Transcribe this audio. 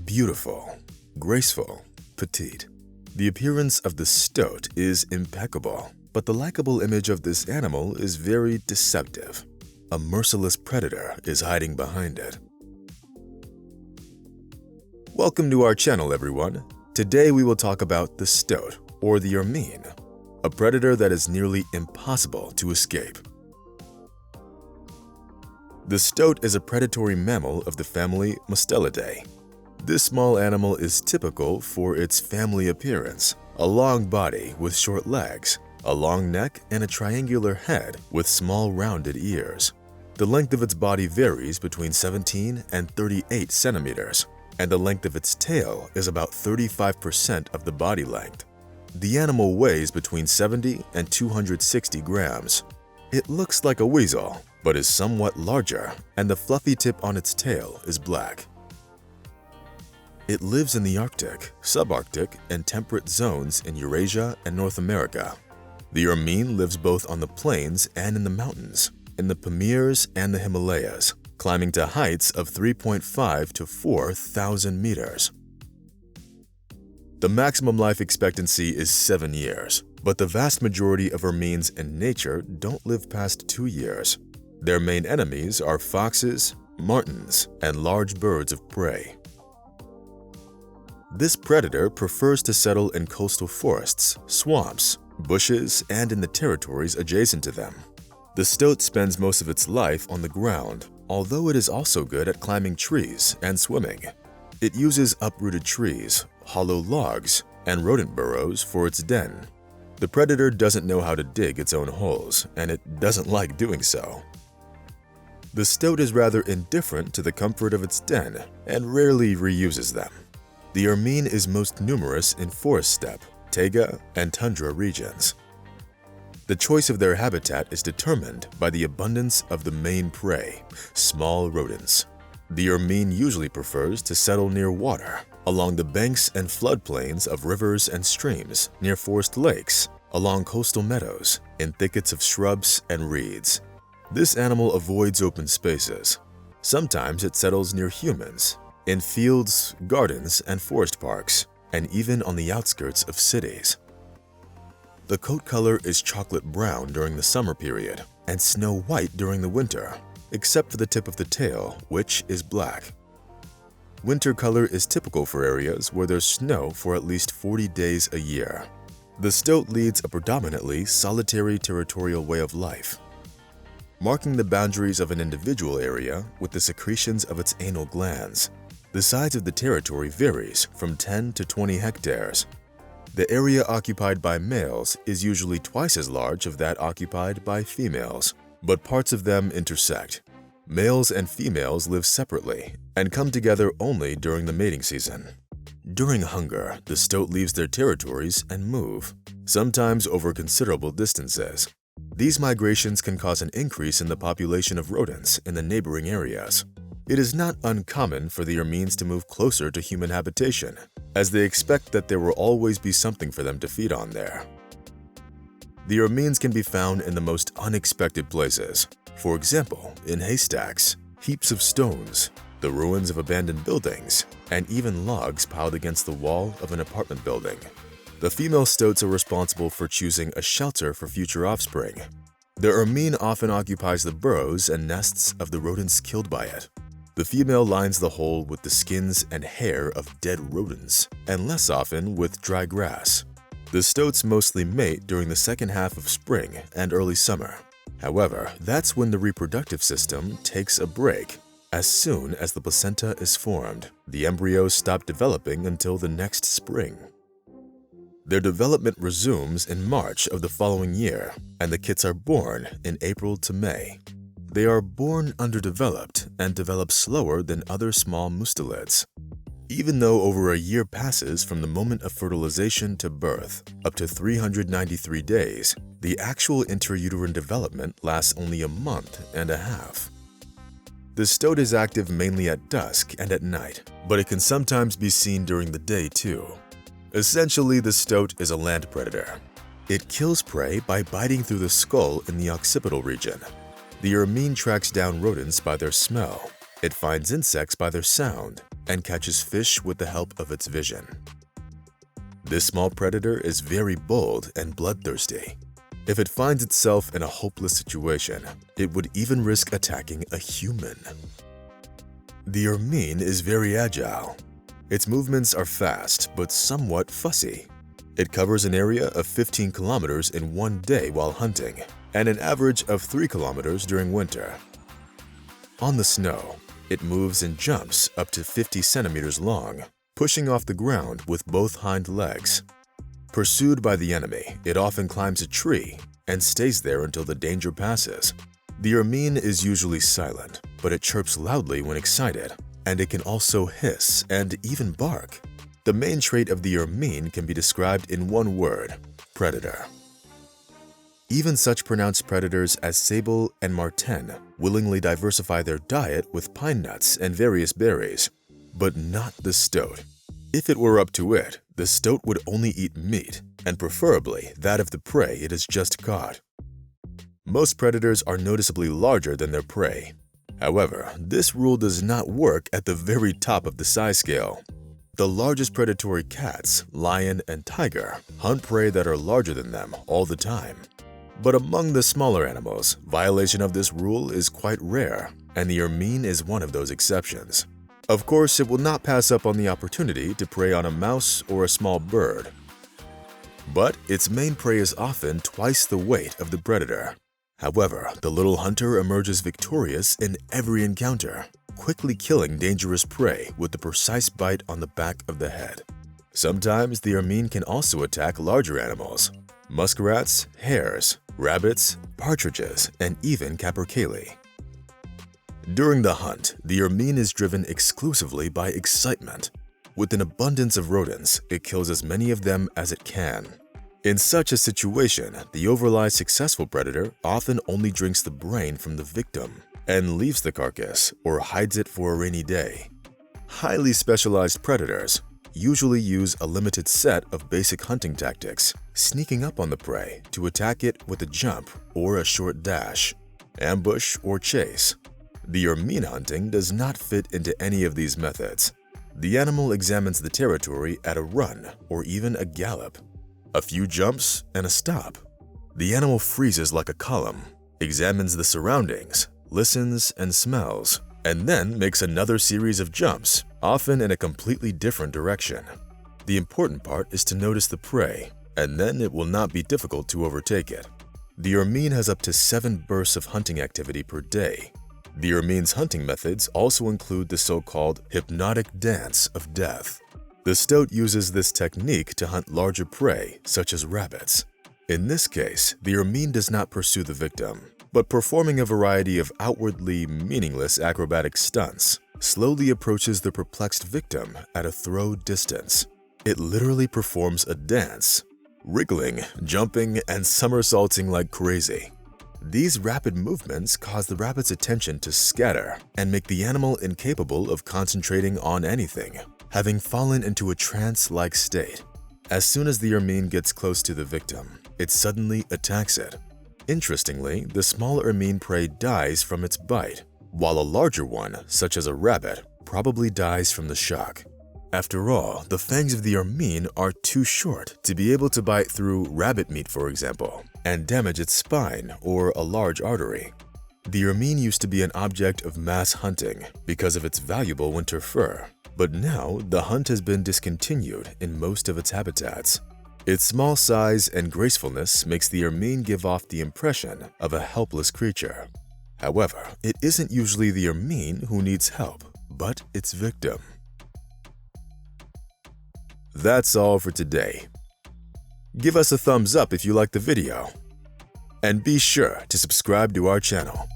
Beautiful, graceful, petite. The appearance of the stoat is impeccable, but the likable image of this animal is very deceptive. A merciless predator is hiding behind it. Welcome to our channel, everyone. Today we will talk about the stoat, or the ermine, a predator that is nearly impossible to escape. The stoat is a predatory mammal of the family Mustelidae. This small animal is typical for its family appearance: a long body with short legs, a long neck, and a triangular head with small rounded ears. The length of its body varies between 17 and 38 centimeters, and the length of its tail is about 35% of the body length. The animal weighs between 70 and 260 grams. It looks like a weasel, but is somewhat larger, and the fluffy tip on its tail is black. It lives in the Arctic, subarctic, and temperate zones in Eurasia and North America. The ermine lives both on the plains and in the mountains, in the Pamirs and the Himalayas, climbing to heights of 3.5 to 4,000 meters. The maximum life expectancy is 7 years, but the vast majority of ermines in nature don't live past 2 years. Their main enemies are foxes, martens, and large birds of prey. This predator prefers to settle in coastal forests, swamps, bushes, and in the territories adjacent to them. The stoat spends most of its life on the ground, although it is also good at climbing trees and swimming. It uses uprooted trees, hollow logs, and rodent burrows for its den. The predator doesn't know how to dig its own holes, and it doesn't like doing so. The stoat is rather indifferent to the comfort of its den and rarely reuses them. The ermine is most numerous in forest steppe, taiga, and tundra regions. The choice of their habitat is determined by the abundance of the main prey, small rodents. The ermine usually prefers to settle near water, along the banks and floodplains of rivers and streams, near forest lakes, along coastal meadows, in thickets of shrubs and reeds. This animal avoids open spaces. Sometimes it settles near humans, in fields, gardens, and forest parks, and even on the outskirts of cities. The coat color is chocolate brown during the summer period and snow white during the winter, except for the tip of the tail, which is black. Winter color is typical for areas where there's snow for at least 40 days a year. The stoat leads a predominantly solitary territorial way of life, marking the boundaries of an individual area with the secretions of its anal glands. The size of the territory varies from 10 to 20 hectares. The area occupied by males is usually twice as large as that occupied by females, but parts of them intersect. Males and females live separately and come together only during the mating season. During hunger, the stoat leaves their territories and move, sometimes over considerable distances. These migrations can cause an increase in the population of rodents in the neighboring areas. It is not uncommon for the ermines to move closer to human habitation, as they expect that there will always be something for them to feed on there. The ermines can be found in the most unexpected places. For example, in haystacks, heaps of stones, the ruins of abandoned buildings, and even logs piled against the wall of an apartment building. The female stoats are responsible for choosing a shelter for future offspring. The ermine often occupies the burrows and nests of the rodents killed by it. The female lines the hole with the skins and hair of dead rodents, and less often with dry grass. The stoats mostly mate during the second half of spring and early summer. However, that's when the reproductive system takes a break. As soon as the placenta is formed, the embryos stop developing until the next spring. Their development resumes in March of the following year, and the kits are born in April to May. They are born underdeveloped and develop slower than other small mustelids. Even though over a year passes from the moment of fertilization to birth, up to 393 days, the actual intrauterine development lasts only a month and a half. The stoat is active mainly at dusk and at night, but it can sometimes be seen during the day too. Essentially, the stoat is a land predator. It kills prey by biting through the skull in the occipital region. The ermine tracks down rodents by their smell. It finds insects by their sound. and catches fish with the help of its vision. This small predator is very bold and bloodthirsty. If it finds itself in a hopeless situation, it would even risk attacking a human. The ermine is very agile. Its movements are fast but somewhat fussy. It covers an area of 15 kilometers in one day while hunting, and an average of 3 kilometers during winter. On the snow, it moves and jumps up to 50 centimeters long, pushing off the ground with both hind legs. Pursued by the enemy, it often climbs a tree and stays there until the danger passes. The ermine is usually silent, but it chirps loudly when excited, and it can also hiss and even bark. The main trait of the ermine can be described in one word: predator. Even such pronounced predators as sable and marten willingly diversify their diet with pine nuts and various berries, but not the stoat. If it were up to it, the stoat would only eat meat, and preferably that of the prey it has just caught. Most predators are noticeably larger than their prey. However, this rule does not work at the very top of the size scale. The largest predatory cats, lion and tiger, hunt prey that are larger than them all the time. But among the smaller animals, violation of this rule is quite rare, and the ermine is one of those exceptions. Of course, it will not pass up on the opportunity to prey on a mouse or a small bird. But its main prey is often twice the weight of the predator. However, the little hunter emerges victorious in every encounter, quickly killing dangerous prey with the precise bite on the back of the head. Sometimes the ermine can also attack larger animals: muskrats, hares, rabbits, partridges, and even capercaillie. During the hunt, the ermine is driven exclusively by excitement. With an abundance of rodents, it kills as many of them as it can. In such a situation, the overly successful predator often only drinks the brain from the victim and leaves the carcass or hides it for a rainy day. Highly specialized predators usually use a limited set of basic hunting tactics, sneaking up on the prey to attack it with a jump or a short dash, ambush, or chase. The ermine hunting does not fit into any of these methods. The animal examines the territory at a run or even a gallop. A few jumps and a stop. The animal freezes like a column, examines the surroundings, listens and smells, and then makes another series of jumps, often in a completely different direction. The important part is to notice the prey, and then it will not be difficult to overtake it. The ermine has up to 7 bursts of hunting activity per day. The ermine's hunting methods also include the so-called hypnotic dance of death. The stoat uses this technique to hunt larger prey, such as rabbits. In this case, the ermine does not pursue the victim, but performing a variety of outwardly meaningless acrobatic stunts, slowly approaches the perplexed victim at a throw distance. It literally performs a dance, wriggling, jumping, and somersaulting like crazy. These rapid movements cause the rabbit's attention to scatter and make the animal incapable of concentrating on anything, having fallen into a trance-like state. As soon as the ermine gets close to the victim, it suddenly attacks it. Interestingly, the small ermine prey dies from its bite, while a larger one, such as a rabbit, probably dies from the shock. After all, the fangs of the ermine are too short to be able to bite through rabbit meat, for example, and damage its spine or a large artery. The ermine used to be an object of mass hunting because of its valuable winter fur, but now the hunt has been discontinued in most of its habitats. Its small size and gracefulness makes the ermine give off the impression of a helpless creature. However, it isn't usually the ermine who needs help, but its victim. That's all for today. Give us a thumbs up if you liked the video, and be sure to subscribe to our channel.